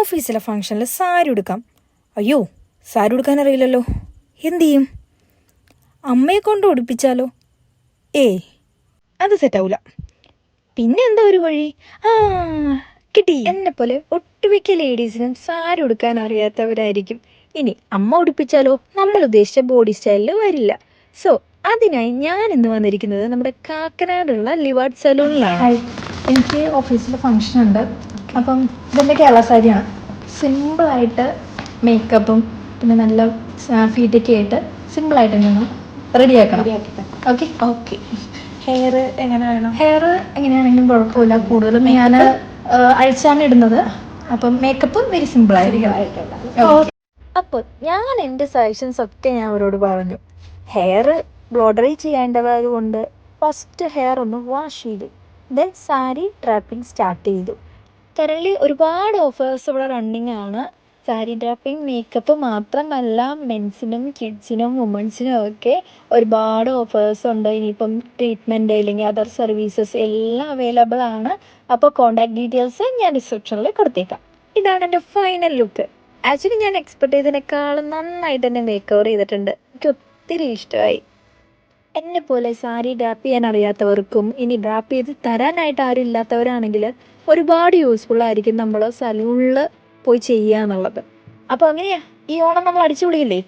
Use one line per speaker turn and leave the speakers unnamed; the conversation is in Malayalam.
ഓഫീസിലെ ഫംഗ്ഷനിൽ സാരി ഉടുക്കാം. അയ്യോ, സാരി ഉടുക്കാൻ അറിയില്ലല്ലോ, എന്തു ചെയ്യും? അമ്മയെ കൊണ്ട് ഉടുപ്പിച്ചാലോ? അത് സെറ്റാവൂല. പിന്നെ എന്താ ഒരു വഴി? കിട്ടി. എന്നെ പോലെ ഒട്ടുമിക്ക ലേഡീസിനും സാരി ഉടുക്കാൻ അറിയാത്തവരായിരിക്കും. ഇനി അമ്മ ഉടുപ്പിച്ചാലോ നമ്മൾ ഉദ്ദേശിച്ച ബോഡി സ്റ്റൈലിൽ വരില്ല. സോ അതിനായി ഞാൻ ഇന്ന് വന്നിരിക്കുന്നത് നമ്മുടെ കാക്കനാടുള്ള ലിവാർഡ് സലൂണിലാണ്. എനിക്ക് ഓഫീസിൽ ഫംഗ്ഷൻ ഉണ്ട്. അപ്പം ഇതെൻ്റെ കേരള സാരിയാണ്. സിമ്പിളായിട്ട് മേക്കപ്പും പിന്നെ നല്ല ഫീറ്റൊക്കെ ആയിട്ട് സിമ്പിളായിട്ട് തന്നെയാണ് റെഡിയാക്കണം. ഓക്കെ.
ഹെയർ എങ്ങനെ വേണം?
ഹെയർ എങ്ങനെയാണെങ്കിലും കുഴപ്പമില്ല. കൂടുതലും ഞാൻ അഴിച്ചാണ് ഇടുന്നത്. അപ്പം മേക്കപ്പ് വെരി സിമ്പിൾ ആയിരിക്കും. അപ്പോൾ ഞാൻ എൻ്റെ സജഷൻസ് ഒക്കെ ഞാൻ അവരോട് പറഞ്ഞു. ഹെയർ ബ്രോഡറി ചെയ്യേണ്ടത് കൊണ്ട് ഫസ്റ്റ് ഹെയർ ഒന്ന് വാഷ് ചെയ്തു, ദെൻ സാരി ഡ്രാപ്പിംഗ് സ്റ്റാർട്ട് ചെയ്തു. കറൻലി ഒരുപാട് ഓഫേഴ്സ് ഇവിടെ റണ്ണിങ് ആണ്. സാരി ഡ്രാപ്പിംഗ് മേക്കപ്പ് മാത്രമല്ല, മെൻസിനും കിഡ്സിനും വുമൻസിനും ഒക്കെ ഒരുപാട് ഓഫേഴ്സ് ഉണ്ട്. ഇനിയിപ്പം ട്രീറ്റ്മെൻറ്റ് അല്ലെങ്കിൽ അതർ സർവീസസ് എല്ലാം അവൈലബിൾ ആണ്. അപ്പോൾ കോൺടാക്ട് ഡീറ്റെയിൽസ് ഞാൻ ഡിസ്ക്രിപ്ഷനിൽ കൊടുത്തേക്കാം. ഇതാണ് എൻ്റെ ഫൈനൽ ലുക്ക്. ആക്ച്വലി ഞാൻ എക്സ്പെക്ട് ചെയ്തതിനേക്കാളും നന്നായിട്ട് തന്നെ മേക്ക് ഓവർ ചെയ്തിട്ടുണ്ട്. എനിക്ക് ഒത്തിരി ഇഷ്ടമായി. എന്നെപ്പോലെ സാരി ഡ്രാപ്പ് ചെയ്യാൻ അറിയാത്തവർക്കും ഇനി ഡ്രാപ്പ് ചെയ്ത് തരാനായിട്ട് ആരും ഇല്ലാത്തവരാണെങ്കിൽ ഒരുപാട് യൂസ്ഫുൾ ആയിരിക്കും നമ്മൾ സലൂണിൽ പോയി ചെയ്യുക എന്നുള്ളത്. അപ്പോൾ അങ്ങനെയാ, ഈ ഓണം നമ്മൾ അടിച്ചു പൊളിയില്ലേ?